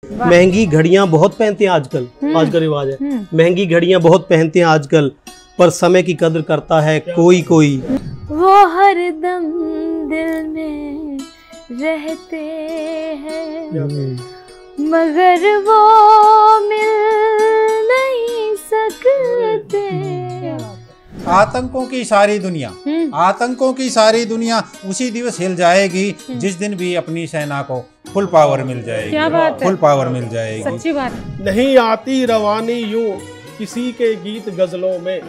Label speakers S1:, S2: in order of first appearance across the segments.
S1: महंगी घड़ियां बहुत पहनते हैं आजकल, आज का रिवाज है। महंगी घड़ियां बहुत पहनते हैं आजकल, पर समय की कदर करता है कोई कोई।
S2: वो हरदम दिल में रहते हैं मगर वो मिल नहीं सकते।
S3: आतंकों की सारी दुनिया, आतंकों की सारी दुनिया उसी दिवस हिल जाएगी जिस दिन भी अपनी सेना को फुल पावर मिल जाएगी।
S2: क्या बात है?
S3: फुल पावर मिल जाएगी।
S2: सच्ची बात।
S1: नहीं आती रवानी यूं किसी के गीत गजलों में,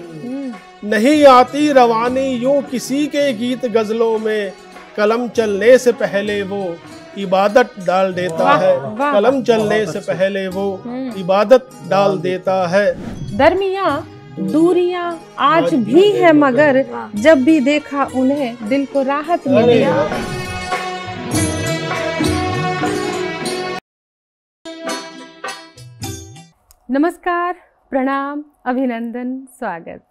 S1: नहीं आती रवानी यूं किसी के गीत गजलों में। कलम चलने से पहले वो इबादत डाल देता है, कलम चलने से पहले वो इबादत डाल देता है।
S2: दरमिया दूरियां आज भी है मगर जब भी देखा उन्हें दिल को राहत मिली। नमस्कार, प्रणाम, अभिनंदन, स्वागत।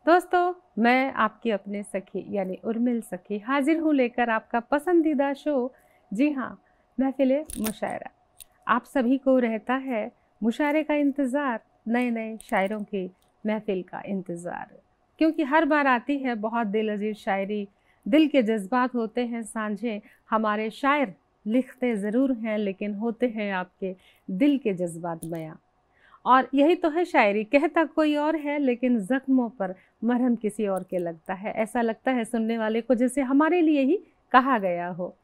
S2: दोस्तों, मैं आपकी अपने सखी यानी उर्मिल सखी हाजिर हूँ लेकर आपका पसंदीदा शो। जी हाँ, महफिले मुशायरा। आप सभी को रहता है मुशायरे का इंतज़ार, नए नए शायरों की महफिल का इंतज़ार, क्योंकि हर बार आती है बहुत दिल अजीज शायरी। दिल के जज्बात होते हैं साझे, हमारे शायर लिखते ज़रूर हैं लेकिन होते हैं आपके दिल के जज्बात बयां। और यही तो है शायरी, कहता कोई और है लेकिन ज़ख्मों पर मरहम किसी और के लगता है। ऐसा लगता है सुनने वाले को जैसे हमारे लिए ही कहा गया हो।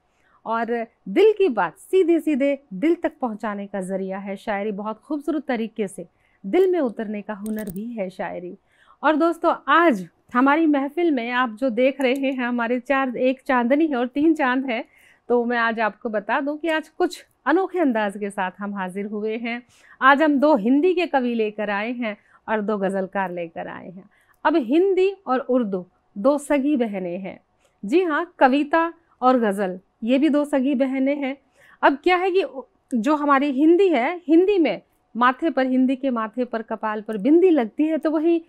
S2: और दिल की बात सीधे सीधे दिल तक पहुंचाने का ज़रिया है शायरी। बहुत खूबसूरत तरीके से दिल में उतरने का हुनर भी है शायरी। और दोस्तों, आज हमारी महफिल में आप जो देख रहे हैं हमारे एक चांदनी है और 3 चांद है। तो मैं आज आपको बता दूं कि आज कुछ अनोखे अंदाज के साथ हम हाजिर हुए हैं। आज हम 2 हिंदी के कवि लेकर आए हैं और 2 गज़लकार लेकर आए हैं। अब हिंदी और उर्दू 2 सगी बहनें हैं। जी हाँ, कविता और गज़ल ये भी 2 सगी बहनें हैं। अब क्या है कि जो हमारी हिंदी है, हिंदी में माथे पर, हिंदी के माथे पर, कपाल पर बिंदी लगती है, तो वही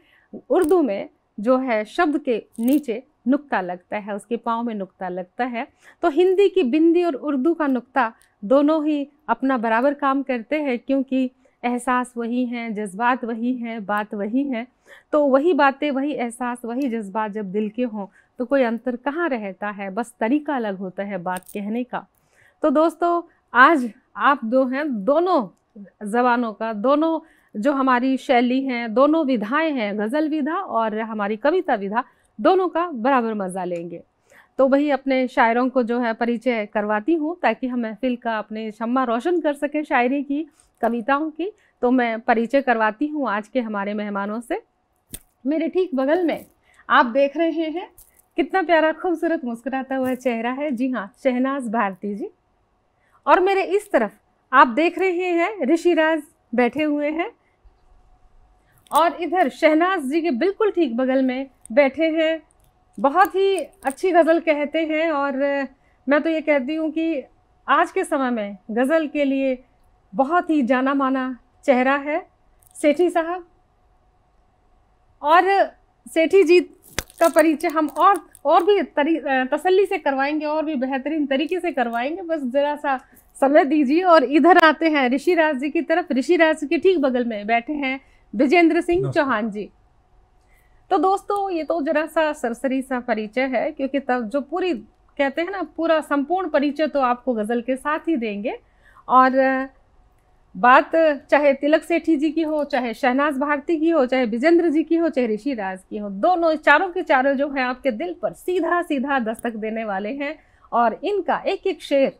S2: उर्दू में जो है शब्द के नीचे नुक्ता लगता है, उसके पाँव में नुक्ता लगता है। तो हिंदी की बिंदी और उर्दू का नुक्ता दोनों ही अपना बराबर काम करते हैं, क्योंकि एहसास वही हैं, जज्बात वही हैं, बात वही है। तो वही बातें, वही एहसास, वही जज्बात जब दिल के हों तो कोई अंतर कहाँ रहता है, बस तरीका अलग होता है बात कहने का। तो दोस्तों, आज आप दो हैं, दोनों ज़बानों का, दोनों जो हमारी शैली हैं, दोनों विधाएं हैं, गज़ल विधा और हमारी कविता विधा, दोनों का बराबर मज़ा लेंगे। तो वही अपने शायरों को जो है परिचय करवाती हूँ ताकि हम महफिल का अपने शम्मा रोशन कर सकें शायरी की, कविताओं की। तो मैं परिचय करवाती हूँ आज के हमारे मेहमानों से। मेरे ठीक बगल में आप देख रहे हैं कितना प्यारा खूबसूरत मुस्कुराता हुआ चेहरा है। जी हाँ, शहनाज भारती जी। और मेरे इस तरफ आप देख रहे हैं ऋषिराज बैठे हुए हैं, और इधर शहनाज जी के बिल्कुल ठीक बगल में बैठे हैं बहुत ही अच्छी गज़ल कहते हैं। और मैं तो ये कहती हूँ कि आज के समय में गज़ल के लिए बहुत ही जाना माना चेहरा है सेठी साहब। और सेठी जी का परिचय हम और भी तसल्ली से करवाएंगे, और भी बेहतरीन तरीके से करवाएंगे, बस ज़रा सा समय दीजिए। और इधर आते हैं ऋषिराज जी की तरफ। ऋषिराज जी के ठीक बगल में बैठे हैं विजेंद्र सिंह चौहान जी। तो दोस्तों, ये तो जरा सा सरसरी सा परिचय है, क्योंकि तब जो पूरी कहते हैं ना, पूरा संपूर्ण परिचय तो आपको गज़ल के साथ ही देंगे। और बात चाहे तिलक सेठी जी की हो, चाहे शहनाज भारती की हो, चाहे विजेंद्र जी की हो, चाहे ऋषिराज की हो, दोनों चारों के चारों जो है आपके दिल पर सीधा सीधा दस्तक देने वाले हैं। और इनका एक एक शेर,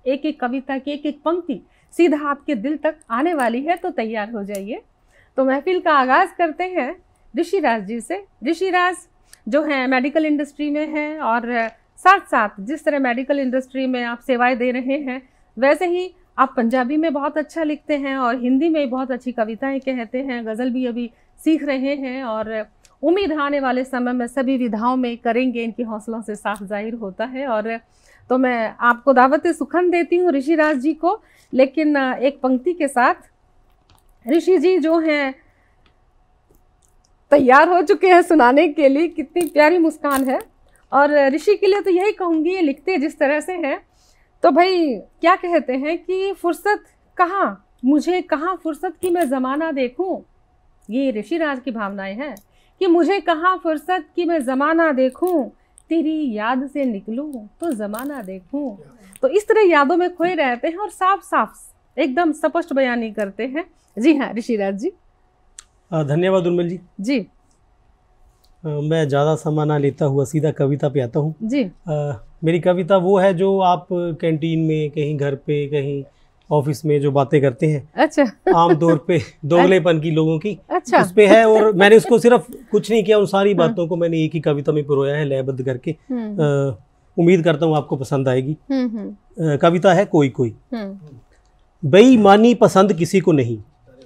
S2: एक एक कविता की एक एक पंक्ति सीधा आपके दिल तक आने वाली है। तो तैयार हो जाइए। तो महफिल का आगाज़ करते हैं ऋषिराज जी से। ऋषिराज जो हैं मेडिकल इंडस्ट्री में हैं, और साथ साथ जिस तरह मेडिकल इंडस्ट्री में आप सेवाएं दे रहे हैं, वैसे ही आप पंजाबी में बहुत अच्छा लिखते हैं और हिंदी में बहुत अच्छी कविताएं कहते हैं, गज़ल भी अभी सीख रहे हैं। और उम्मीद आने वाले समय में सभी विधाओं में करेंगे, इनकी हौसलों से साफ जाहिर होता है। और तो मैं आपको दावत सुखन देती हूँ ऋषिराज जी को, लेकिन एक पंक्ति के साथ। ऋषि जी जो हैं तैयार हो चुके हैं सुनाने के लिए। कितनी प्यारी मुस्कान है। और ऋषि के लिए तो यही कहूँगी, ये लिखते जिस तरह से हैं तो भाई क्या कहते हैं कि फुर्सत मुझे कहाँ फुर्सत की मैं ज़माना देखूं, ये ऋषिराज की भावनाएं हैं कि मुझे कहाँ फुर्सत की मैं ज़माना देखूं, तेरी याद से निकलूं तो ज़माना देखूं। तो इस तरह यादों में खोए रहते हैं और साफ साफ एकदम स्पष्ट बयानी करते हैं। जी हाँ ऋषिराज जी।
S4: धन्यवाद उर्मिल जी।
S2: जी
S4: मैं ज़्यादा समय ना लेता हुआ सीधा कविता पे आता हूँ
S2: जी।
S4: मेरी कविता वो है जो आप कैंटीन में, कहीं घर पे, कहीं ऑफिस में जो बातें करते हैं,
S2: अच्छा
S4: आमतौर पे दोगलेपन की लोगों की,
S2: अच्छा
S4: उस पे है। और मैंने उसको सिर्फ कुछ नहीं किया, उन सारी बातों को मैंने एक ही कविता में पिरोया है, लयबद्ध करके। उम्मीद करता हूँ आपको पसंद आएगी। कविता है कोई कोई। बेईमानी पसंद किसी को नहीं,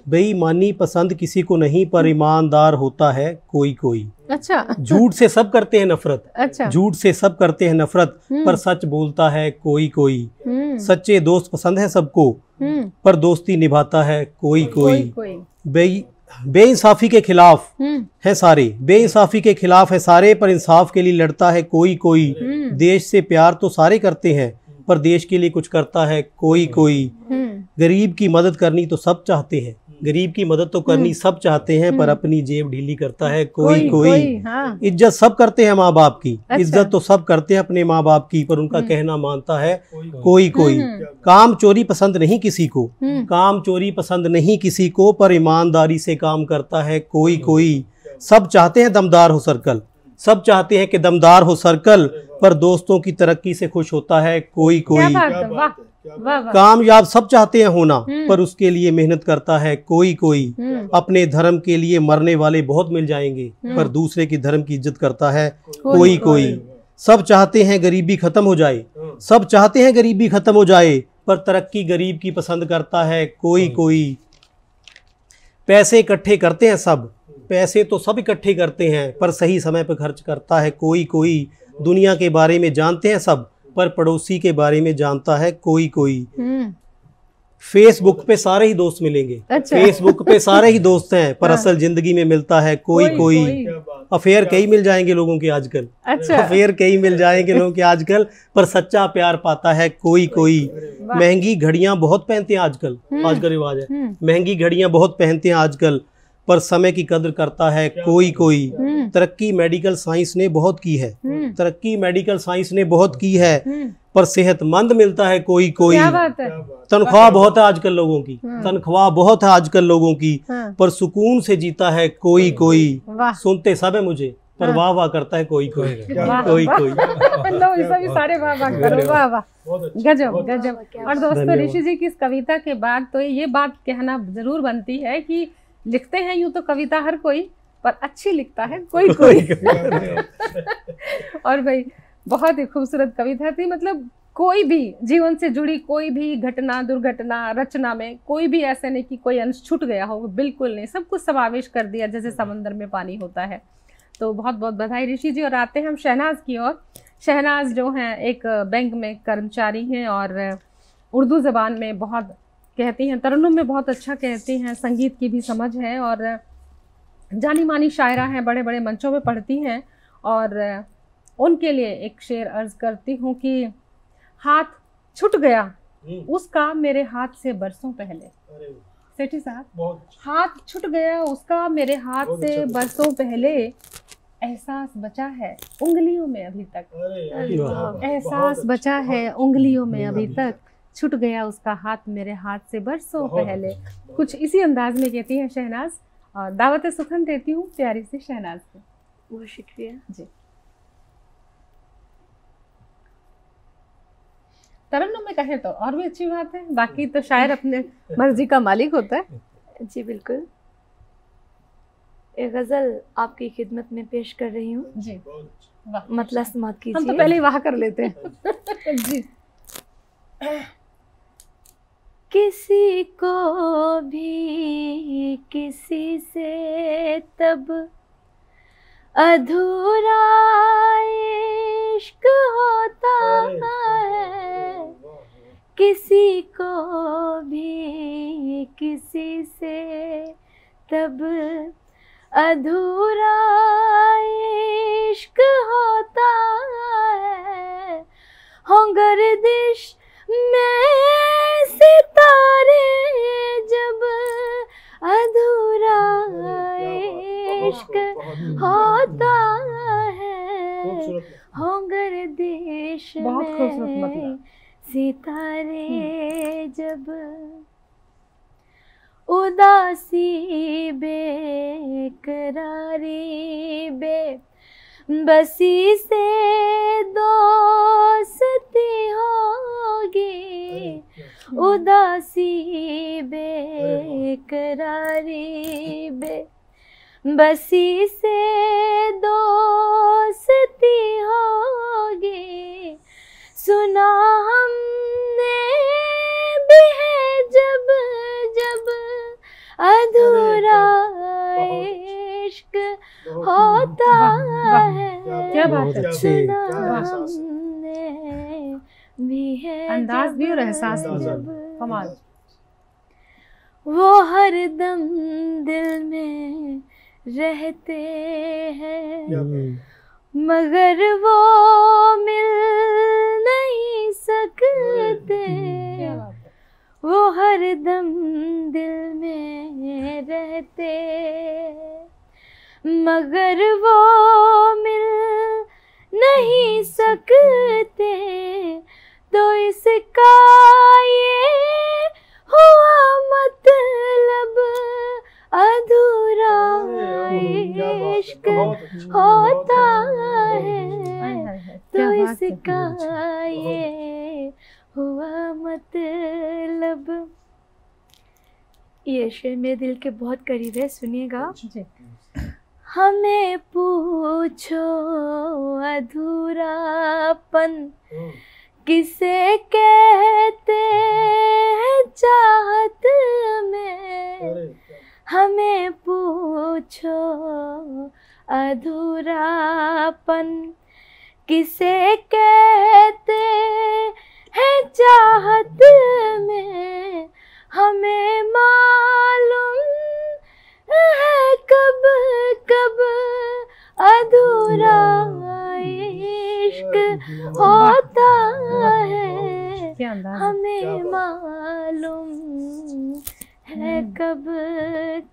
S4: बेईमानी पसंद किसी को नहीं, पर ईमानदार होता है कोई कोई।
S2: अच्छा।
S4: झूठ से सब करते हैं नफरत,
S2: अच्छा।
S4: झूठ से सब करते हैं नफरत, पर सच बोलता है कोई कोई। सच्चे दोस्त पसंद है सबको, पर दोस्ती निभाता है कोई कोई। बेइंसाफी के खिलाफ है सारे, बेइंसाफी के खिलाफ है सारे, पर इंसाफ के लिए लड़ता है कोई कोई। देश से प्यार तो सारे करते हैं, पर देश के लिए कुछ करता है कोई कोई। गरीब की मदद करनी तो सब चाहते हैं, गरीब की मदद तो करनी सब चाहते हैं, पर अपनी जेब ढीली करता है कोई कोई।
S2: हाँ।
S4: इज्जत सब करते हैं माँ बाप की,
S2: अच्छा।
S4: इज्जत तो सब करते हैं अपने माँ बाप की, पर उनका कहना मानता है कोई कोई। काम चोरी पसंद नहीं किसी को, काम चोरी पसंद नहीं किसी को, पर ईमानदारी से काम करता है कोई कोई। सब चाहते हैं दमदार हो सर्कल, सब चाहते हैं कि दमदार हो सर्कल, पर दोस्तों की तरक्की से खुश होता है कोई कोई। कामयाब सब चाहते हैं होना, पर उसके लिए मेहनत करता है कोई कोई। अपने धर्म के लिए मरने वाले बहुत मिल जाएंगे, पर दूसरे की धर्म की इज्जत करता है कोई कोई। सब चाहते हैं गरीबी खत्म हो जाए, सब चाहते हैं गरीबी खत्म हो जाए, पर तरक्की गरीब की पसंद करता है कोई कोई। पैसे इकट्ठे करते हैं सब, पैसे तो सब इकट्ठे करते हैं, पर सही समय पर खर्च करता है कोई कोई। दुनिया के बारे में जानते हैं सब, पर पड़ोसी के बारे में जानता है कोई कोई। फेसबुक पे सारे ही दोस्त मिलेंगे,
S2: अच्छा।
S4: फेसबुक पे सारे ही दोस्त हैं, पर असल जिंदगी में मिलता है कोई कोई। अफेयर कई मिल जाएंगे लोगों के आजकल,
S2: अच्छा।
S4: अफेयर कई मिल जाएंगे लोगों के आजकल, पर सच्चा प्यार पाता है कोई कोई। महंगी घड़ियां बहुत पहनते हैं आजकल, आजकल रिवाज है, महंगी घड़ियां बहुत पहनते हैं आजकल, पर समय की कदर करता है कोई कोई। तरक्की मेडिकल साइंस ने बहुत की है, तरक्की मेडिकल साइंस ने बहुत की है, पर सेहतमंद मिलता है कोई कोई। तनख्वाह बहुत है आजकल लोगों की, तनख्वाह बहुत है आजकल लोगों की, पर सुकून से जीता है कोई कोई। सुनते सब है मुझे, पर वाह वाह करता है कोई कोई, कोई कोई।
S2: सारे वाह वाह करो, वाह वाह, गजब गजब। और दोस्तों ऋषि जी की इस कविता के बाद तो ये बात कहना जरूर बनती है कि लिखते हैं यूं तो कविता हर कोई, पर अच्छी लिखता है कोई कोई। और भाई बहुत ही खूबसूरत कविता थी। मतलब कोई भी जीवन से जुड़ी कोई भी घटना, दुर्घटना, रचना में कोई भी ऐसे नहीं कि कोई अंश छूट गया हो, बिल्कुल नहीं, सब कुछ समावेश कर दिया जैसे समंदर में पानी होता है। तो बहुत बहुत बधाई ऋषि जी। और आते हैं हम शहनाज की ओर। शहनाज जो हैं एक बैंक में कर्मचारी हैं और उर्दू ज़बान में बहुत कहती हैं, तरन्नुम में बहुत अच्छा कहती हैं, संगीत की भी समझ है और जानी मानी शायरा हैं, बड़े बड़े मंचों में पढ़ती हैं। और उनके लिए एक शेर अर्ज करती हूँ कि हाथ छूट गया उसका मेरे हाथ से बरसों पहले। सेठी साहब, हाथ छूट गया उसका मेरे हाथ से बरसों पहले, एहसास बचा है उंगलियों में अभी तक, एहसास बचा है उंगलियों में अभी तक, छूट गया उसका हाथ मेरे हाथ से बरसों पहले। कुछ इसी अंदाज में कहती है शहनाज। और दावत सुखन देती हूँ प्यारी सी शहनाज को।
S5: बहुत शुक्रिया
S2: जी। तरन्नुम में कहे तो और भी अच्छी बात है, बाकी तो शायर अपने मर्जी का मालिक होता है।
S5: जी बिल्कुल। एक गजल आपकी खिदमत में पेश कर रही हूँ
S2: जी।
S5: मतलब समाप्त कीजिए।
S2: हम तो पहले ही वाह कर लेते हैं। जी।
S5: किसी को भी किसी से तब अधूरा इश्क होता है, किसी को भी किसी से तब अधूरा इश्क होता है। हो गर्दिश में सितारे इश्क होता है हो गर्दिश में सितारे जब उदासी बेकरारी बसी से दोस्ती होगी उदासी बेकरारी बसी से दोस्ती होगी सुना हमने भी है जब जब अधूरा इश्क होता है
S2: क्या बात है,
S5: सुना हमने भी है
S2: अंदाज भी और
S5: जब
S2: एहसास भी
S5: जब
S2: कमाल।
S5: वो हरदम दिल में रहते हैं मगर वो मिल नहीं सकते वो हरदम दिल में रहते मगर वो मिल नहीं सकते तो इसका ये हुआ मतलब अधूरा इश्क होता है तो इसका ये हुआ मतलब। ये शेर मेरे दिल के बहुत करीब है, सुनिएगा। हमें पूछो अधूरापन किसे कहते हैं चाहत में हमें पूछो अधूरापन किसे कहते हैं चाहत में हमें मालूम है कब कब अधूरा इश्क होता है हमें मालूम है कब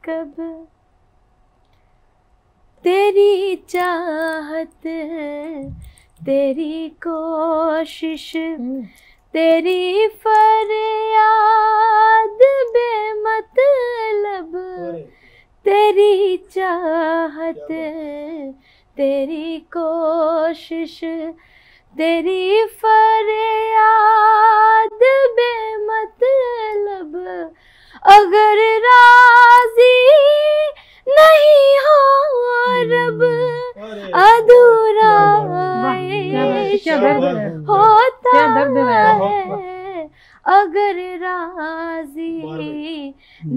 S5: कब तेरी चाहत तेरी कोशिश तेरी फरियाद बेमतलब तेरी चाहत तेरी कोशिश तेरी फरियाद बेमतलब अगर राजी नहीं हो रब अधूरा इश्क होता है अगर राजी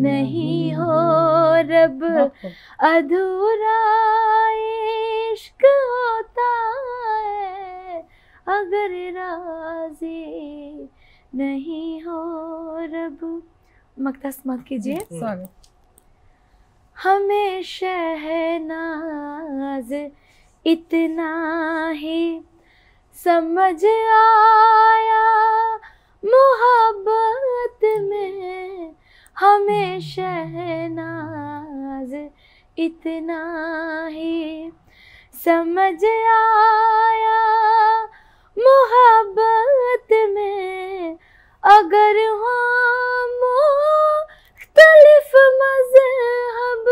S5: नहीं हो रब अधूरा इश्क होता है अगर राजी नहीं हो रब। मक्ता समाप्त कीजिए।
S2: स्वागत।
S5: हमें शहनाज इतना ही समझ आया मोहब्बत में हमें शहनाज इतना ही समझ आया मोहब्बत में अगर हो मुख्तलिफ मज़हब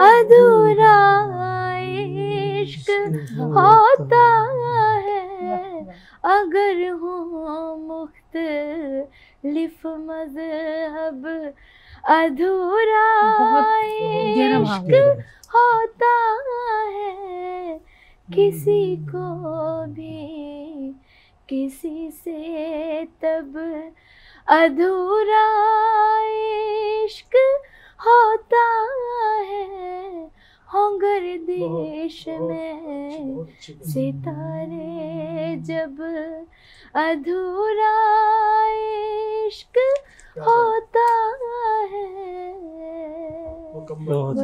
S5: अधूरा इश्क होता है अगर हो मुख्तलिफ मज़हब अधूरा इश्क होता है किसी को भी किसी से तब अधूरा इश्क होता है हो गर्दिश में सितारे जब अधूरा इश्क होता है।
S2: बहुत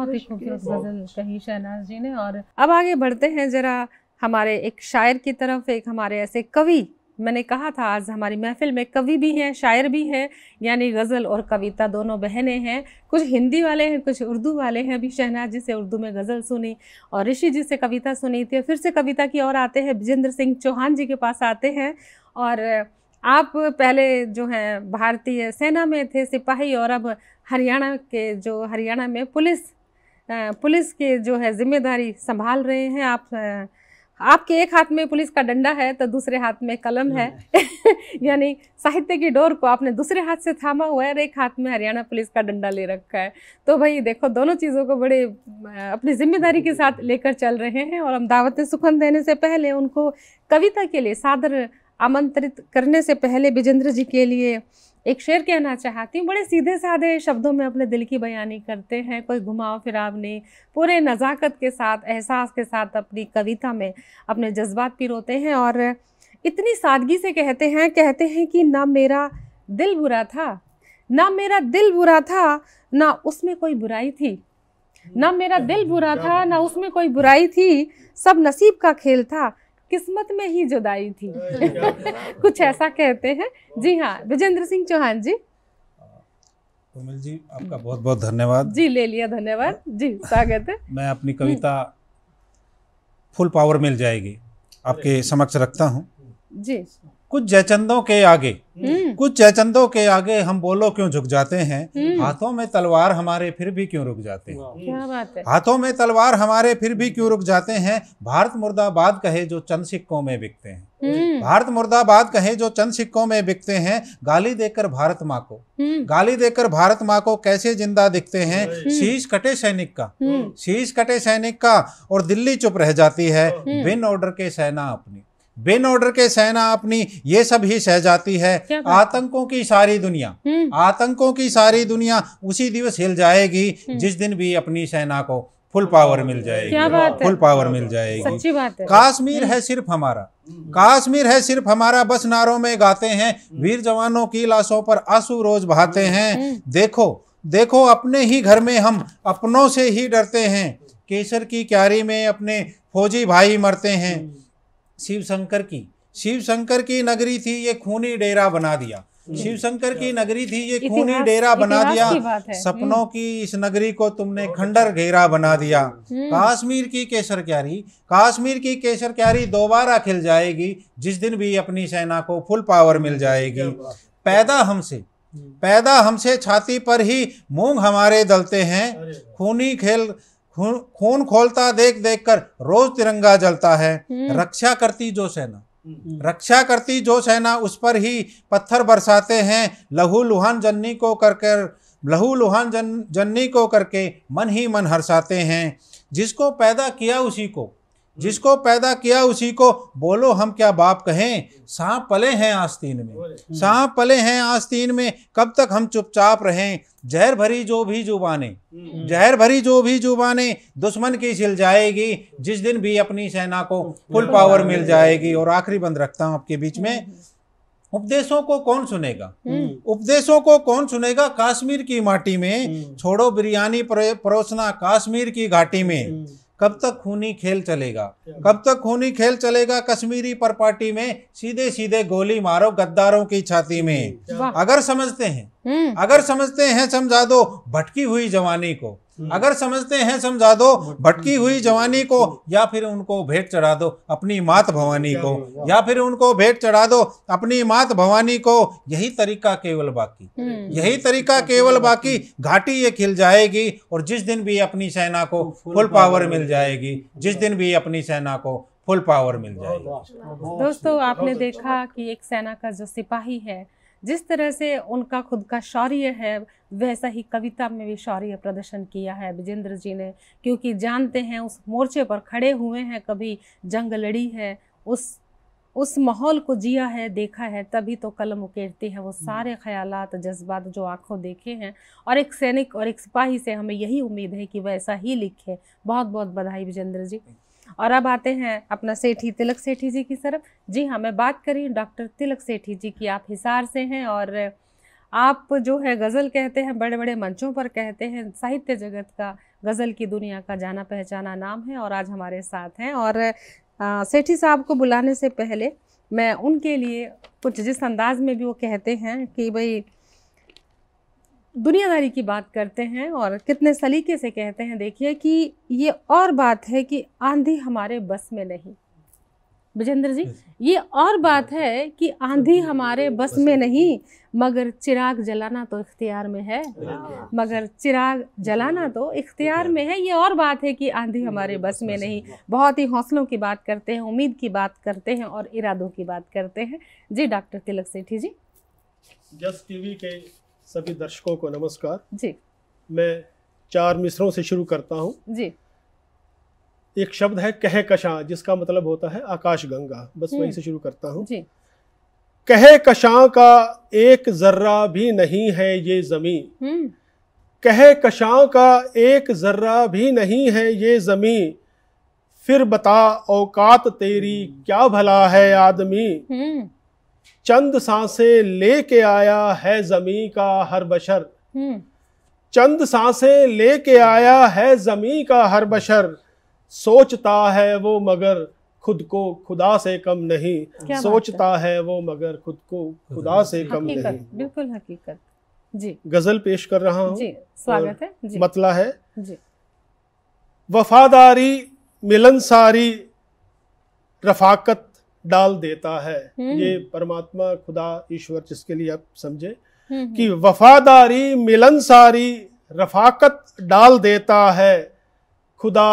S2: ही खूबसूरत गजल कही शहनाज जी ने। और अब आगे बढ़ते हैं जरा हमारे एक शायर की तरफ, एक हमारे ऐसे कवि मैंने कहा था आज हमारी महफिल में कवि भी हैं, शायर भी हैं, यानी गज़ल और कविता दोनों बहनें हैं। कुछ हिंदी वाले हैं, कुछ उर्दू वाले हैं। अभी शहनाज जी से उर्दू में गज़ल सुनी और ऋषि जी से कविता सुनी थी। फिर से कविता की ओर आते हैं, विजेंद्र सिंह चौहान जी के पास आते हैं। और आप पहले जो हैं भारतीय सेना में थे, सिपाही, और अब हरियाणा में पुलिस के जो है जिम्मेदारी संभाल रहे हैं आप। आपके एक हाथ में पुलिस का डंडा है तो दूसरे हाथ में कलम है यानी साहित्य की डोर को आपने दूसरे हाथ से थामा हुआ है और एक हाथ में हरियाणा पुलिस का डंडा ले रखा है। तो भाई देखो, दोनों चीज़ों को बड़े अपनी जिम्मेदारी के साथ लेकर चल रहे हैं। और हम दावत सुखन देने से पहले, उनको कविता के लिए सादर आमंत्रित करने से पहले विजेंद्र जी के लिए एक शेर कहना चाहती हूँ। बड़े सीधे साधे शब्दों में अपने दिल की बयानी करते हैं, कोई घुमाव फिराव नहीं, पूरे नज़ाकत के साथ, एहसास के साथ अपनी कविता में अपने जज्बात पिरोते हैं। और इतनी सादगी से कहते हैं कि ना मेरा दिल बुरा था, ना मेरा दिल बुरा था, ना उसमें कोई बुराई थी, ना मेरा दिल बुरा था, ना उसमें कोई बुराई थी, सब नसीब का खेल था, किस्मत में ही जुदाई थी कुछ ऐसा कहते हैं। जी हाँ, विजेंद्र सिंह चौहान जी।
S3: उर्मिल जी, आपका बहुत बहुत धन्यवाद।
S2: जी, ले लिया, धन्यवाद जी, स्वागत है।
S3: मैं अपनी कविता फुल पावर मिल जाएगी आपके समक्ष रखता हूँ
S2: जी।
S3: कुछ जयचंदों के आगे हम बोलो क्यों झुक जाते हैं, हाथों में तलवार हमारे फिर भी क्यों रुक जाते हैं।
S2: क्या बात है।
S3: हाथों में तलवार हमारे फिर भी क्यों रुक जाते हैं, भारत मुर्दाबाद कहे जो चंद सिक्कों में बिकते हैं, भारत मुर्दाबाद कहे जो चंद सिक्कों में बिकते हैं, गाली देकर भारत माँ को कैसे जिंदा दिखते हैं, शीश कटे सैनिक का और दिल्ली चुप रह जाती है, बिन ऑर्डर के सेना अपनी ये सब ही सह जाती है, आतंकों की सारी दुनिया उसी दिवस हिल जाएगी जिस दिन भी अपनी सेना को फुल पावर मिल जाएगी।
S2: क्या बात है।
S3: फुल पावर मिल जाएगी।
S2: सच्ची बात है।
S3: कश्मीर है सिर्फ हमारा, बस नारों में गाते हैं, वीर जवानों की लाशों पर आंसू रोज बहाते हैं, देखो अपने ही घर में हम अपनों से ही डरते हैं, केसर की क्यारी में अपने फौजी भाई मरते हैं, शिव शंकर की नगरी थी ये खूनी डेरा बना दिया, सपनों की इस नगरी को तुमने खंडर घेरा बना दिया, कश्मीर की केसर क्यारी दोबारा खिल जाएगी जिस दिन भी अपनी सेना को फुल पावर मिल जाएगी। पैदा हमसे छाती पर ही मूंग हमारे दलते हैं, खून खोलता देख कर रोज तिरंगा जलता है, रक्षा करती जो सेना उस पर ही पत्थर बरसाते हैं, लहू लुहान जन्नी को करके मन ही मन हर्षाते हैं, जिसको पैदा किया उसी को बोलो हम क्या बाप कहें, सांप पले हैं आस्तीन में कब तक हम चुपचाप रहें, जहर भरी जो भी जुबानें दुश्मन की छिल जाएगी जिस दिन भी अपनी सेना को फुल पावर मिल जाएगी। और आखिरी बंद रखता हूं आपके बीच में, उपदेशों को कौन सुनेगा कश्मीर की माटी में, छोड़ो बिरयानी परोसना कश्मीर की घाटी में, कब तक खूनी खेल चलेगा कश्मीरी पर पार्टी में, सीधे सीधे गोली मारो गद्दारों की छाती में, अगर समझते हैं समझा दो भटकी हुई जवानी को, या फिर उनको भेंट चढ़ा दो अपनी मात भवानी को, यही तरीका केवल बाकी, घाटी ये खिल जाएगी और जिस दिन भी अपनी सेना को फुल पावर मिल जाएगी,
S2: दोस्तों, आपने देखा कि एक सेना का जो सिपाही है, जिस तरह से उनका खुद का शौर्य है, वैसा ही कविता में भी शौर्य प्रदर्शन किया है विजेंद्र जी ने, क्योंकि जानते हैं उस मोर्चे पर खड़े हुए हैं, कभी जंग लड़ी है, उस माहौल को जिया है, देखा है, तभी तो कलम उकेरती है वो सारे ख्यालात, जज्बात जो आंखों देखे हैं। और एक सैनिक और एक सिपाही से हमें यही उम्मीद है कि वैसा ही लिखे। बहुत बहुत बधाई विजेंद्र जी। और अब आते हैं अपना सेठी तिलक सेठी जी की तरफ। जी हाँ, मैं बात करी डॉक्टर तिलक सेठी जी की। आप हिसार से हैं और आप जो है गज़ल कहते हैं, बड़े बड़े मंचों पर कहते हैं, साहित्य जगत का, गज़ल की दुनिया का जाना पहचाना नाम है और आज हमारे साथ हैं। और सेठी साहब को बुलाने से पहले मैं उनके लिए कुछ जिस अंदाज में भी वो कहते हैं कि भाई दुनियादारी की बात करते हैं और कितने सलीके से कहते हैं। देखिए कि ये और बात है कि आंधी हमारे बस में नहीं, विजेंद्र जी, ये और बात है कि आंधी हमारे बस में नहीं, मगर चिराग जलाना तो इख्तियार में है, मगर चिराग जलाना तो इख्तियार में है। ये और बात है कि आंधी हमारे बस में नहीं। बहुत ही हौसलों की बात करते हैं, उम्मीद की बात करते हैं और इरादों की बात करते हैं। जी डॉक्टर तिलक सेठी जी।
S1: जस टीवी के सभी दर्शकों को नमस्कार
S2: जी।
S1: मैं 4 मिसरों से शुरू करता हूँ
S2: जी।
S1: एक शब्द है कह कशां, जिसका मतलब होता है आकाश गंगा। बस वहीं से शुरू करता हूँ।
S2: जी।
S1: कह कशां का एक जर्रा भी नहीं है ये ज़मीं, कह कशां का एक जर्रा भी नहीं है ये ज़मीं, फिर बता औकात तेरी क्या भला है आदमी, चंद सांसें लेके आया है ज़मीं का हर बशर, चंद सांसें लेके आया है ज़मीं का हर बशर, सोचता है वो मगर खुद को खुदा से कम नहीं, सोचता है वो मगर खुद को खुदा से कम नहीं।
S2: बिल्कुल हकीकत। जी।
S1: गजल पेश कर रहा हूँ।
S2: जी, स्वागत है जी।
S1: मतला है
S2: जी।
S1: वफादारी मिलनसारी रफाकत डाल देता है। ये परमात्मा खुदा ईश्वर जिसके लिए आप समझे कि वफादारी मिलनसारी रफाकत डाल देता है, खुदा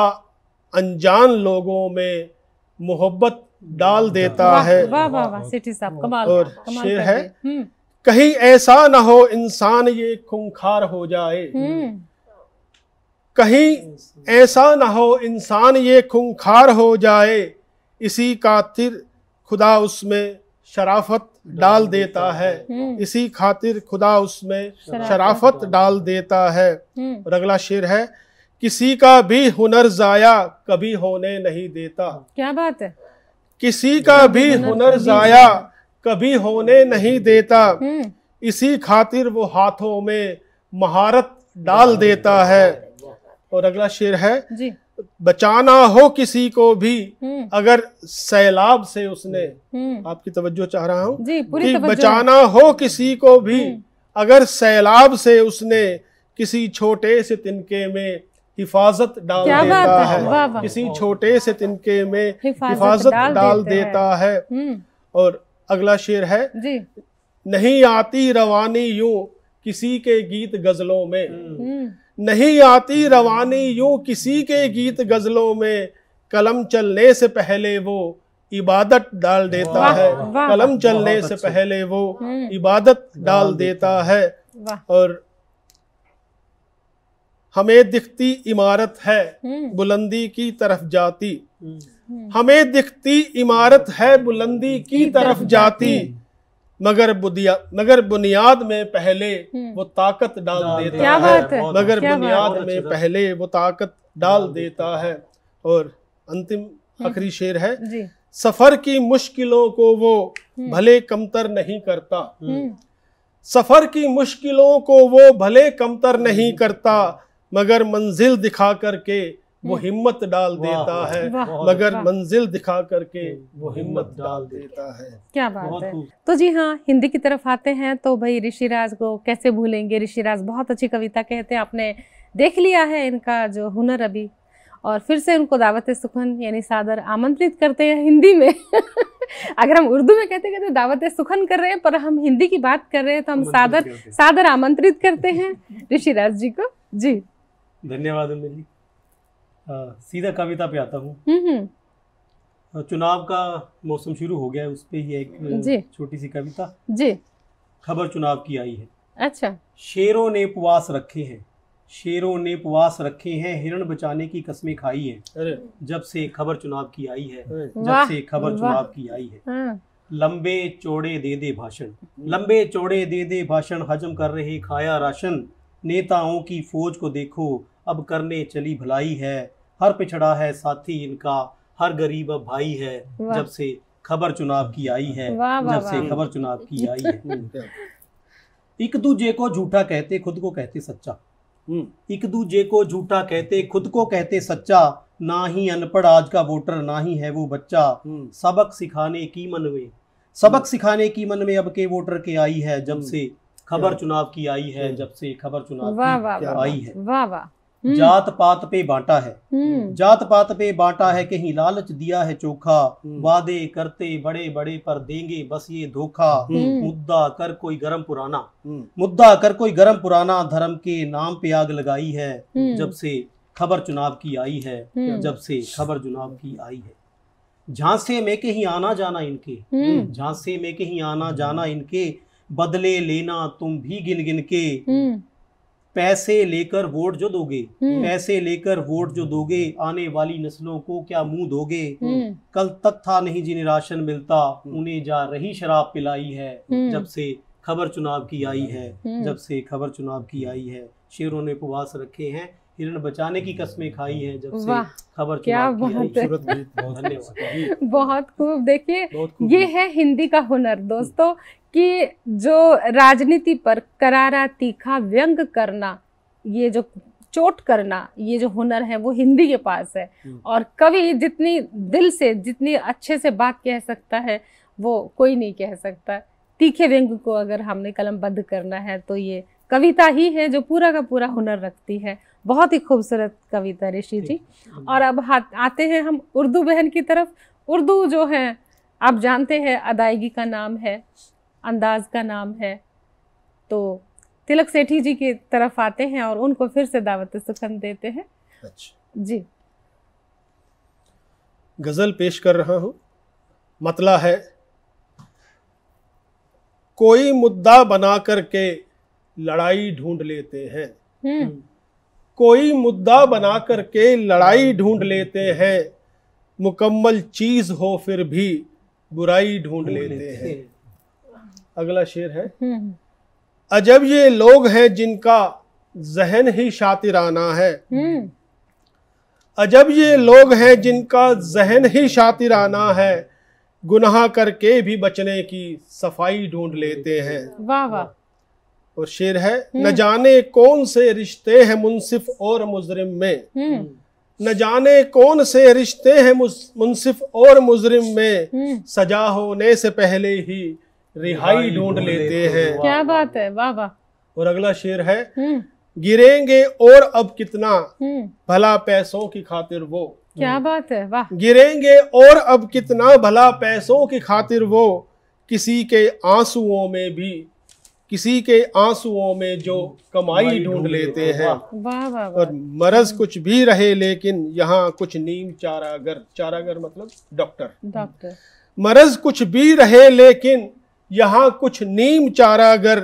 S1: अनजान लोगों में मोहब्बत डाल देता है।
S2: वाह वाह वाह सेठी साहब, कमाल।
S1: और शेर है कहीं ऐसा ना हो इंसान ये खूंखार हो जाए, कहीं ऐसा ना हो इंसान ये खूंखार हो जाए, इसी खातिर खुदा उसमें शराफत डाल देता है, इसी खातिर खुदा उसमें शराफत डाल देता है। और अगला शेर है किसी का भी हुनर जाया कभी होने नहीं देता।
S2: क्या बात है।
S1: किसी का भी हुनर जाया कभी होने नहीं देता, इसी खातिर वो हाथों में महारत डाल देता है। और अगला शेर है
S2: जी।
S1: बचाना हो किसी को भी अगर सैलाब से उसने, आपकी तवज्जो चाह रहा हूँ कि बचाना हो किसी को भी अगर सैलाब से उसने किसी छोटे से तिनके में हिफाजत डाल देता है, किसी छोटे से तिनके में हिफाजत डाल देता है। और अगला शेर है
S2: जी।
S1: नहीं आती रवानी यूं किसी के गीत गजलों में, नहीं आती रवानी यूं किसी के गीत गजलों में, कलम चलने से पहले वो इबादत डाल देता है, कलम चलने से पहले वो इबादत डाल देता है। और हमें दिखती इमारत है बुलंदी की तरफ जाती, हमें दिखती इमारत है बुलंदी की तरफ जाती, मगर बुनियाद में पहले वो ताकत डाल देता है, मगर बुनियाद में पहले वो ताकत डाल देता है। और अंतिम आखिरी शेर है सफर की मुश्किलों को वो भले कमतर नहीं करता, सफर की मुश्किलों को वो भले कमतर नहीं करता, मगर मंजिल दिखा करके वो हिम्मत डाल देता है, मगर मंजिल दिखा करके वो हिम्मत डाल देता है।
S2: क्या बात है। तो जी हाँ, हिंदी की तरफ आते हैं तो भाई ऋषिराज को कैसे भूलेंगे। ऋषिराज बहुत अच्छी कविता कहते हैं, आपने देख लिया है इनका जो हुनर अभी, और फिर से उनको दावत सुखन यानी सादर आमंत्रित करते हैं हिंदी में। अगर हम उर्दू में कहते कहते दावत सुखन कर रहे हैं, पर हम हिंदी की बात कर रहे हैं तो हम सादर आमंत्रित करते हैं ऋषिराज जी को। जी
S4: धन्यवाद उर्मिल जी। सीधा कविता पे आता हूँ। चुनाव का मौसम शुरू हो गया है, उस पे ही एक छोटी सी कविता
S2: जी।
S4: खबर चुनाव की आई है।
S2: अच्छा।
S4: शेरों ने उपवास रखे हैं, शेरों ने उपवास रखे हैं, हिरण बचाने की कस्में खाई हैं, जब से खबर चुनाव की आई है, जब से खबर चुनाव की आई है। लंबे चौड़े दे दे भाषण, लंबे चौड़े दे दे भाषण, हजम कर रहे खाया राशन, नेताओं की फौज को देखो अब करने चली भलाई है, हर पिछड़ा है साथी इनका, हर गरीब अब भाई है, जब से खबर चुनाव की आई है, जब से खबर चुनाव की आई है। एक दूजे को झूठा कहते खुद को कहते सच्चा, एक दूजे को झूठा कहते खुद को कहते सच्चा, ना ही अनपढ़ आज का वोटर ना ही है वो बच्चा, सबक सिखाने की मन में, सबक सिखाने की मन में अब के वोटर के आई है, जब से खबर चुनाव की आई है, जब से खबर चुनाव
S2: वाह
S4: की
S2: वाह
S4: आई है।
S2: वाह वाह।
S4: जात पात पे बांटा है, जात पात पे बांटा है, कहीं लालच दिया है चोखा, वादे करते बड़े बड़े पर देंगे बस ये धोखा, मुद्दा कर कोई गरम पुराना, मुद्दा कर कोई गरम पुराना, धर्म के नाम पे आग लगाई है, जब से खबर चुनाव की आई है, जब से खबर चुनाव की आई है। झांसे में कहीं आना जाना इनके, झांसे में कहीं आना जाना इनके, बदले लेना तुम भी गिन गिन के, पैसे लेकर वोट जो दोगे, पैसे लेकर वोट जो दोगे, आने वाली नस्लों को क्या मुंह दोगे, कल तक था नहीं जिन्हें राशन मिलता, उन्हें जा रही शराब पिलाई है, जब से खबर चुनाव की आई है, जब से खबर चुनाव की आई है। शेरों ने उपवास रखे हैं, हिरण बचाने की कस्में खाई है, जब से खबर चुनाव की आई है।
S2: धन्यवाद। बहुत खूब। देखिए ये है हिंदी का हुनर दोस्तों, कि जो राजनीति पर करारा तीखा व्यंग करना, ये जो चोट करना, ये जो हुनर है वो हिंदी के पास है। और कवि जितनी दिल से, जितनी अच्छे से बात कह सकता है वो कोई नहीं कह सकता। तीखे व्यंग को अगर हमने कलमबद्ध करना है तो ये कविता ही है जो पूरा का पूरा हुनर रखती है। बहुत ही खूबसूरत कविता ऋषि जी। और अब आते हैं हम उर्दू बहन की तरफ। उर्दू जो है आप जानते हैं अदायगी का नाम है, अंदाज का नाम है। तो तिलक सेठी जी की तरफ आते हैं और उनको फिर से दावत सुखन देते हैं।
S1: अच्छा
S2: जी,
S1: गजल पेश कर रहा हूं। मतला है, कोई मुद्दा बना करके लड़ाई ढूंढ लेते हैं, कोई मुद्दा बना करके लड़ाई ढूंढ लेते हैं, मुकम्मल चीज हो फिर भी बुराई ढूंढ लेते हैं। अगला शेर है, अजब ये लोग हैं जिनका जहन ही शातिराना है, अजब ये लोग हैं जिनका जहन ही शातिराना है, गुनाह करके भी बचने की सफाई ढूंढ लेते हैं।
S2: वाह वाह।
S1: और शेर है, न जाने कौन से रिश्ते हैं मुंसिफ और मुजरिम में, न जाने कौन से रिश्ते हैं मुंसिफ और मुजरिम में, सजा होने से पहले ही रिहाई ढूंढ लेते हैं।
S2: क्या बात है, वाह वाह।
S1: और अगला शेर है, गिरेंगे और अब कितना भला पैसों की खातिर वो,
S2: क्या बात है, वाह।
S1: गिरेंगे और अब कितना भला पैसों की खातिर वो, किसी के आंसुओं में भी, किसी के आंसुओं में जो कमाई ढूंढ लेते हैं।
S2: वाह वाह।
S1: और मरज कुछ भी रहे लेकिन यहाँ कुछ नीम चारागर, चारागर मतलब डॉक्टर,
S2: डॉक्टर।
S1: मरज कुछ भी रहे लेकिन यहाँ कुछ नीम चारागर,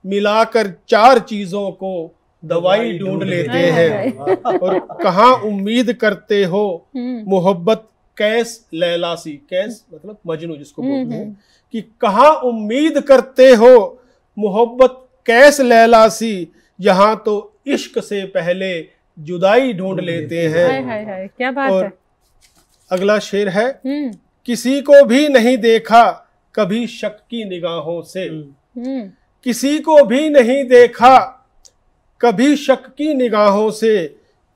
S1: मिलाकर चार चीजों को दवाई ढूंढ लेते हैं। और कहाँ उम्मीद करते हो मोहब्बत कैस लैलासी, कैस मतलब मजनू जिसको बोलते हैं, कि कहाँ उम्मीद करते हो मोहब्बत कैस लैलासी, यहाँ तो इश्क से पहले जुदाई ढूंढ लेते हैं।
S2: हाय हाय हाय, क्या बात
S1: और
S2: है।
S1: अगला शेर है, किसी को भी नहीं देखा कभी शक की निगाहों से, किसी को भी नहीं देखा कभी शक की निगाहों से,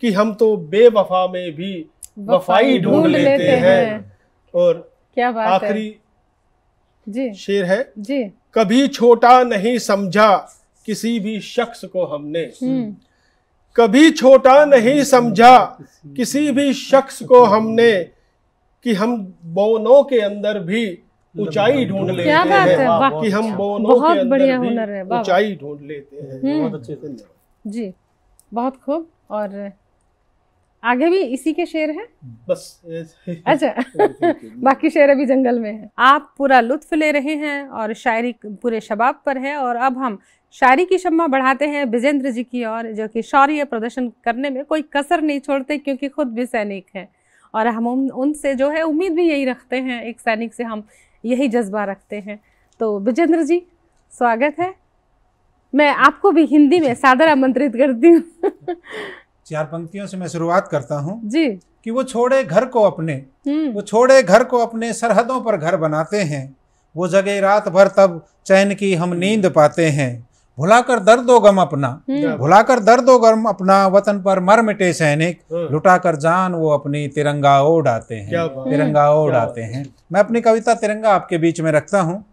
S1: कि हम तो बेवफा में भी वफाई ढूंढ लेते हैं। और
S2: क्या बात है।
S1: आखिरी
S2: जी
S1: शेर है,
S2: जी,
S1: कभी छोटा नहीं समझा किसी भी शख्स को हमने, कभी छोटा नहीं समझा किसी भी शख्स को हमने, कि हम बोनों के अंदर भी ऊंचाई ढूंढ लेते
S2: क्या बात है,
S1: हैं,
S2: वाह।
S1: कि हम बोनों
S2: बहुत
S1: के अंदर
S2: बढ़िया
S1: भी
S2: हुनर है, वाह।
S1: ऊंचाई ढूंढ लेते हैं। बहुत अच्छे से।
S2: जी, बहुत खूब। और आगे भी इसी के शेर हैं
S1: बस।
S2: अच्छा बाकी शेर अभी जंगल में है। आप पूरा लुत्फ ले रहे हैं और शायरी पूरे शबाब पर है। और अब हम शायरी की शम्मा बढ़ाते हैं विजेंद्र जी की ओर, जो कि शौर्य प्रदर्शन करने में कोई कसर नहीं छोड़ते, क्योंकि खुद भी सैनिक हैं। और हम उनसे जो है उम्मीद भी यही रखते हैं, एक सैनिक से हम यही जज्बा रखते हैं। तो विजेंद्र जी स्वागत है। मैं आपको भी हिंदी में सादर आमंत्रित करती हूँ।
S3: चार पंक्तियों से मैं शुरुआत करता हूँ
S2: जी।
S3: कि वो छोड़े घर को अपने, वो छोड़े घर को अपने, सरहदों पर घर बनाते हैं, वो जगह रात भर तब चैन की हम नींद पाते हैं, भुलाकर दर्दो गम अपना, भुलाकर दर्दो गम अपना, वतन पर मर मिटे सैनिक, लुटाकर जान वो अपनी तिरंगा ओढ़ आते हैं, तिरंगा ओढ़ आते हैं। मैं अपनी कविता तिरंगा आपके बीच में रखता हूँ।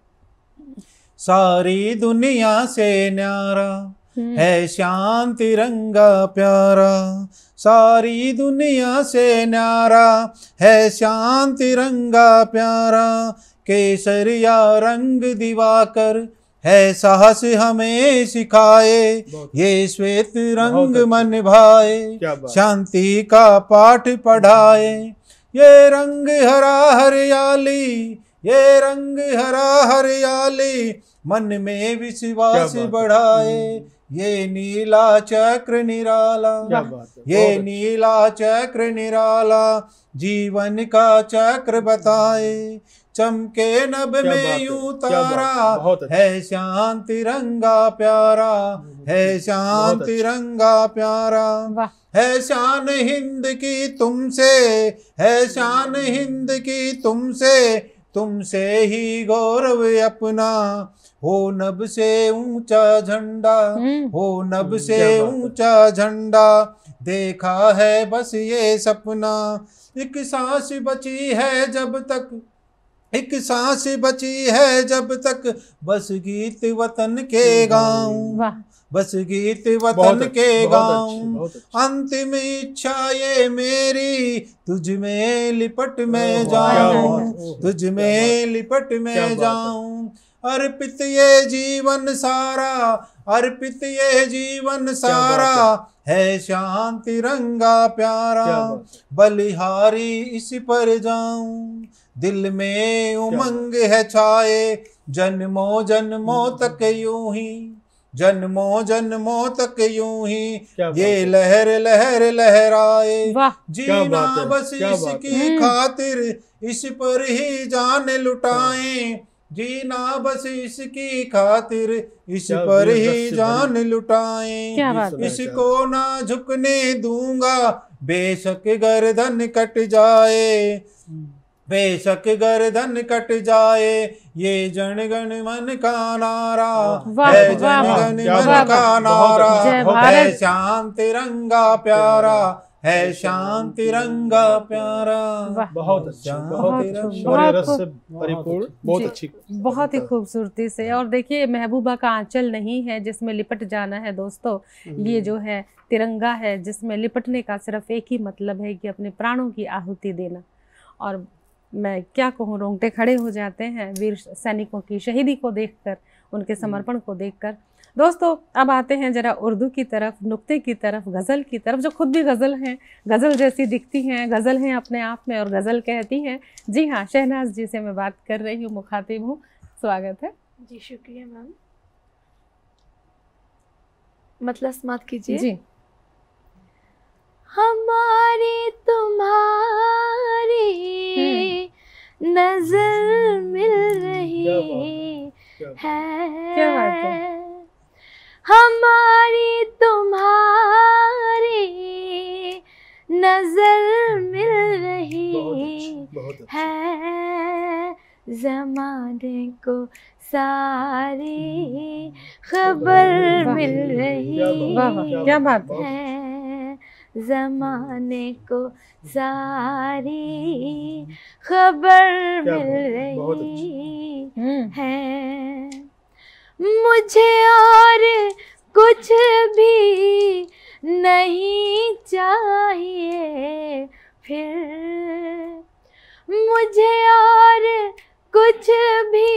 S3: सारी दुनिया से न्यारा है श्याम तिरंगा प्यारा, सारी दुनिया से न्यारा है श्याम तिरंगा प्यारा, केसरिया रंग दिवाकर है साहस हमें सिखाए, ये श्वेत रंग मन भाए, शांति का पाठ पढ़ाए, ये रंग हरा हरियाली, ये रंग हरा हरियाली, मन में विश्वास बढ़ाए, ये नीला चक्र निराला, ये नीला चक्र निराला, जीवन का चक्र बताए, चमके नभ में यूं तारा, है श्याम तिरंगा प्यारा, है श्याम तिरंगा प्यारा, है शान हिंद की तुमसे, है शान हिंद की तुमसे, तुमसे ही गौरव अपना, हो नभ से ऊंचा झंडा, हो नभ से ऊंचा झंडा, देखा है बस ये सपना, एक सांस बची है जब तक, एक सांस बची है जब तक, बस गीत वतन के गाऊं, बस गीत वतन के गाऊं, अंतिम इच्छा ये मेरी, तुझ में लिपट में जाऊं, तुझ में लिपट में जाऊं, अर्पित ये जीवन सारा, अर्पित ये जीवन सारा, है श्याम तिरंगा प्यारा, बलिहारी इस पर जाऊं, दिल में उमंग है छाए, जन्मों जन्मों तक यूं ही, जन्मों जन्मों तक यूं ही, ये लहर लहर लहराए, जीना बस इसकी खातिर, इस पर ही जान लुटाएं, जीना बस इसकी खातिर, इस पर ही जान लुटाएं, इसको ना झुकने दूंगा, बेशक गर्दन कट जाए, बेशक गर्दन कट जाए, ये जन गण मन का नारा, है जन गण मन का नारा, है श्याम तिरंगा प्यारा, है श्याम तिरंगा प्यारा।
S1: बहुत अच्छा, बहुत रस से परिपूर्ण, बहुत अच्छी,
S2: बहुत ही खूबसूरती से। और देखिए, महबूबा का आंचल नहीं है जिसमें लिपट जाना है दोस्तों, ये जो है तिरंगा है जिसमें लिपटने का सिर्फ एक ही मतलब है कि अपने प्राणों की आहुति देना। और मैं क्या कहूँ, रोंगटे खड़े हो जाते हैं वीर सैनिकों की शहीदी को देखकर, उनके समर्पण को देखकर। दोस्तों, अब आते हैं जरा उर्दू की तरफ, नुक्ते की तरफ, गज़ल की तरफ, जो खुद भी गज़ल हैं, गज़ल जैसी दिखती हैं, गज़ल हैं अपने आप में और गज़ल कहती हैं। जी हाँ, शहनाज जी से मैं बात कर रही हूँ, मुखातिब हूँ, स्वागत है
S5: जी। शुक्रिया मैम, मतलब समाप्त कीजिए जी। हमारी तुम्हारी नजर मिल रही है,
S2: क्या बात है,
S5: हमारी तुम्हारी नजर मिल रही है, ज़माने को सारी खबर मिल रही है,
S2: क्या बात
S5: है, ज़माने को सारी खबर मिल रही है, मुझे और कुछ भी नहीं चाहिए फिर, मुझे और कुछ भी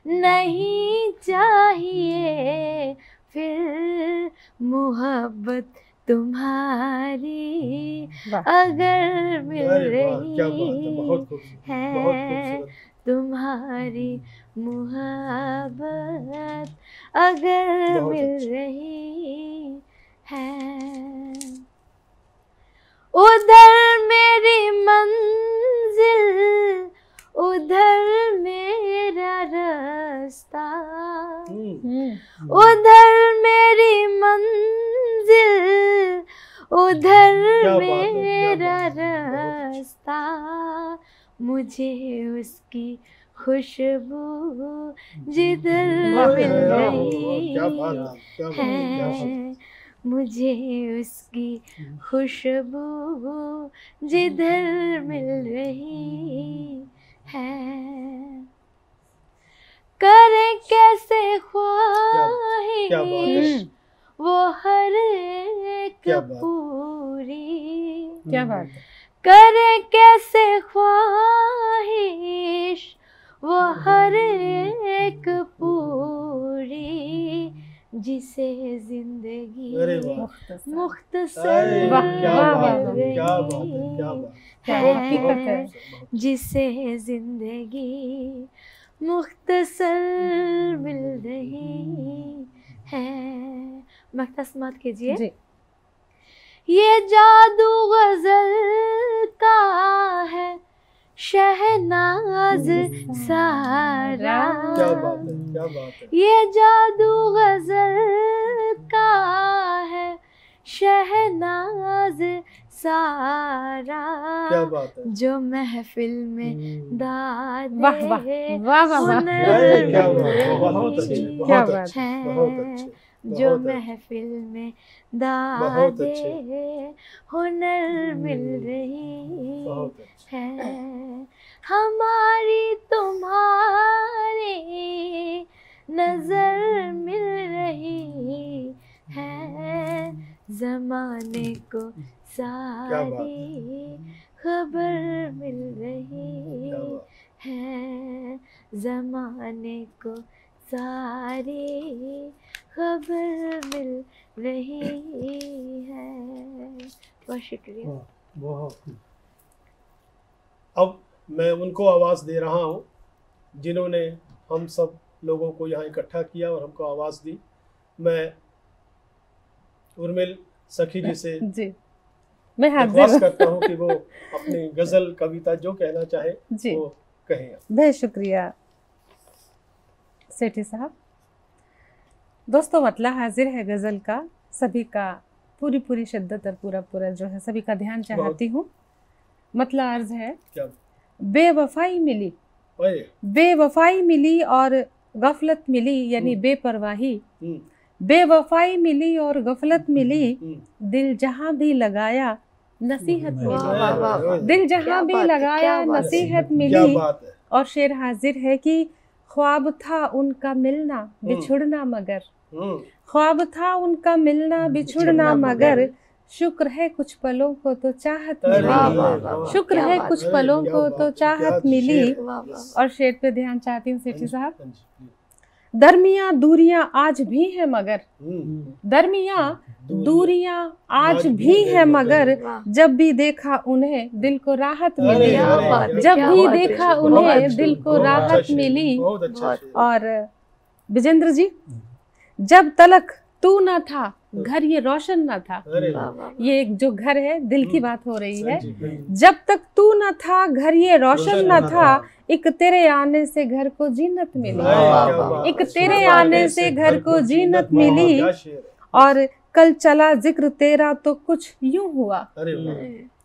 S5: नहीं चाहिए फिर, मोहब्बत तुम्हारी अगर मिल रही है, तुम्हारी मोहब्बत अगर मिल रही है, उधर मेरी मंजिल, उधर मेरा रास्ता, उधर मेरी मंजिल, उधर मेरा रास्ता, मुझे उसकी खुशबू जिधर मिल रही है, मुझे उसकी खुशबू जिधर मिल रही है। करे कैसे ख्वाहिश वो हर एक पूरी,
S2: क्या बात है।
S5: करे कैसे ख्वाहिश वो हर एक पूरी, जिसे जिंदगी मुख्तसर है, जिसे जिंदगी मुख्तसर मिल रही है। मक्ता समात कीजिए। ये जादू गजल का है शहनाज सारा,
S1: क्या बात है, क्या बात है।
S5: ये जादू गजल का है शहनाज सारा,
S1: क्या बात है।
S5: जो महफिल में दाद
S2: वाह वाह वाह वाह वाह,
S1: क्या बात है, बहुत अच्छे,
S2: क्या
S1: बहुत
S2: बात
S1: अच्छे,
S5: है,
S1: बहुत अच्छे,
S5: जो
S1: बहुत अच्छे।
S5: महफिल में
S1: बहुत
S5: दादे
S1: अच्छे।
S5: हुनर मिल रही
S1: बहुत अच्छे।
S5: है। हमारी तुम्हारी नजर मिल रही है, जमाने को सारी खबर मिल रही है, जमाने को सारी खबर मिल रही है। बहुत शुक्रिया।
S1: बहुत। अब मैं उनको आवाज़ दे रहा हूँ जिन्होंने हम सब लोगों को यहाँ इकट्ठा किया और हमको आवाज़ दी। मैं उर्मिल सखी जी से
S2: जी मैं
S1: रिक्वेस्ट
S2: हाजिर
S1: करता हूँ कि वो अपनी गज़ल कविता जो कहना चाहे
S2: जी
S1: वो कहें।
S2: बहुत शुक्रिया सेठी साहब। दोस्तों मतला हाजिर है गज़ल का, सभी का पूरी पूरी शिद्दत और पूरा पूरा जो है सभी का ध्यान चाहती हूँ। मतला अर्ज है,
S1: क्या
S2: बेवफाई मिली,
S1: ओए,
S2: बेवफाई मिली और गफलत मिली, यानी बेपरवाही।
S1: हम्म,
S2: बेवफाई मिली और गफलत मिली,
S1: हम्म।
S2: दिल जहाँ भी लगाया नसीहत
S5: वाह
S2: मिली,
S5: वाह वाह वाह।
S2: दिल
S5: क्या
S2: जहाँ भी
S5: बात है,
S2: लगाया
S5: क्या बात है।
S2: नसीहत
S1: क्या
S2: मिली।
S1: बात है।
S2: और शेर हाजिर है कि ख्वाब था उनका मिलना बिछुड़ना मगर, ख्वाब था उनका मिलना बिछुड़ना मगर, शुक्र है कुछ पलों को तो चाहत
S1: अरे
S2: मिली,
S5: वाह वाह वाह।
S2: शुक्र
S5: क्या
S2: है
S5: बात
S2: कुछ
S5: है।
S2: पलों
S1: क्या
S2: को
S1: बात
S2: तो
S1: है,
S2: चाहत
S1: क्या
S2: मिली।
S1: शेर है।
S5: वाह वाह।
S2: और शेर पे ध्यान चाहती हूँ सेठी साहब।
S1: हाँ जी,
S2: दरमियाँ दूरियां आज भी है मगर, दरमियाँ दूरियां आज भी है मगर,
S5: वाह।
S2: जब भी देखा उन्हें दिल को राहत मिली,
S5: क्या बात है,
S2: जब
S5: क्या
S2: भी
S5: बात है।
S2: देखा
S1: बहुत
S2: उन्हें
S1: अच्छे,
S2: दिल को
S1: बहुत
S2: राहत
S1: अच्छा शेर,
S2: मिली।
S1: बहुत अच्छा शेर।
S2: और विजेंद्र जी, जब तलक तू न था घर ये रोशन न था,
S1: अरे
S5: वाह वाह।
S2: ये एक जो घर है दिल की बात हो रही है।
S1: जी, जी।
S2: जब तक तू न था घर ये रोशन न था, एक तेरे आने से घर को जीनत मिली,
S1: अरे, क्या बात
S2: एक
S1: है।
S2: तेरे आने से घर को जीनत मिली।
S1: क्या शेर है।
S2: और कल चला जिक्र तेरा तो कुछ यूं हुआ,
S1: अरे वाह।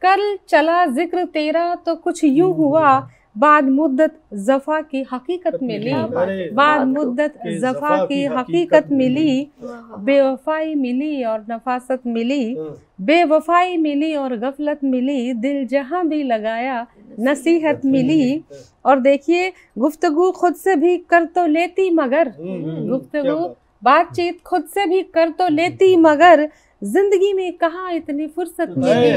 S2: कल चला जिक्र तेरा तो कुछ यूं हुआ, बाद मुद्दत जफा की हकीकत मिली,
S1: अरे,
S2: बाद मुद्दत
S1: के
S2: जफा की हकीकत मिली।
S5: वाह वाह।
S2: बेवफाई मिली और नफासत मिली, बेवफाई मिली और गफलत मिली, दिल जहां भी लगाया नसीहत मिली। और देखिए, गुफ्तगू खुद से भी कर तो लेती मगर, गुफ्तगू बातचीत खुद से भी कर तो लेती मगर, जिंदगी में कहाँ इतनी फुर्सत मिली,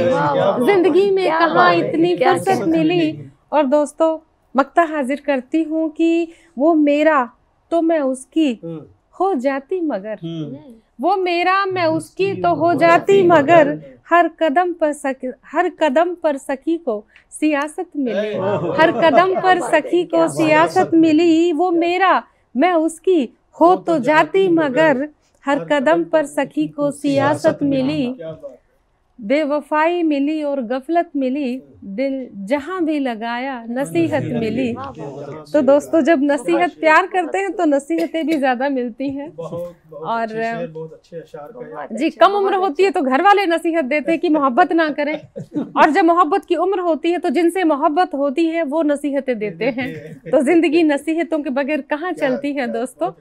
S2: जिंदगी में
S5: क्या
S2: कहाँ
S5: बात है,
S2: इतनी
S5: क्या
S2: फुर्सत
S5: बात है।
S2: मिली। और दोस्तों मक्ता हाजिर करती हूँ कि वो मेरा तो मैं उसकी हो जाती मगर, वो मेरा मैं उसकी तो हो जाती मगर, हर कदम पर सखी को सियासत मिली, हर कदम पर सखी को सियासत मिली। वो मेरा मैं उसकी हो तो जाती मगर, हर कदम पर सखी को सियासत मिली। बेवफाई मिली और गफलत मिली, दिल जहां भी लगाया नसीहत मिली। तो दोस्तों जब नसीहत प्यार करते हैं तो नसीहतें भी ज़्यादा मिलती हैं। और
S1: बहुत अच्छे अशार कहे।
S2: जी, कम उम्र होती है तो घर वाले नसीहत देते हैं कि मोहब्बत ना करें, और जब मोहब्बत की उम्र होती है तो जिनसे मोहब्बत होती है वो नसीहतें देते हैं। तो ज़िंदगी नसीहतों के बगैर कहाँ चलती है दोस्तों।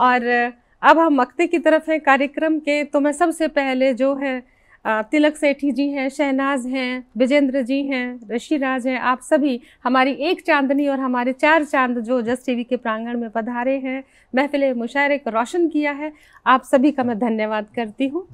S2: और अब हम मक्ते की तरफ है कार्यक्रम के। तो मैं सबसे पहले जो है तिलक सेठी जी हैं, शहनाज हैं, विजेंद्र जी हैं, ऋषिराज हैं, आप सभी हमारी एक चांदनी और हमारे 4 चांद जो जस टीवी के प्रांगण में पधारे हैं, महफिल मुशायरे को रोशन किया है, आप सभी का मैं धन्यवाद करती हूँ।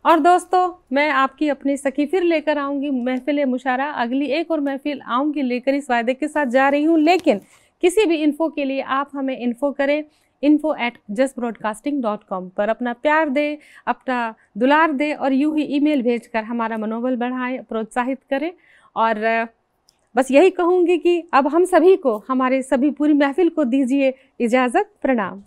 S2: और दोस्तों मैं आपकी अपनी सखी फिर लेकर आऊँगी महफिल मुशायरा। अगली एक और महफिल आऊँगी लेकर, इस वायदे के साथ जा रही हूँ। लेकिन किसी भी इन्फो के लिए आप हमें इन्फो करें info@justbroadcasting.com पर अपना प्यार दे, अपना दुलार दे और यूं ही ईमेल भेजकर हमारा मनोबल बढ़ाएं, प्रोत्साहित करें। और बस यही कहूँगी कि अब हम सभी को, हमारे सभी पूरी महफिल को दीजिए इजाज़त। प्रणाम।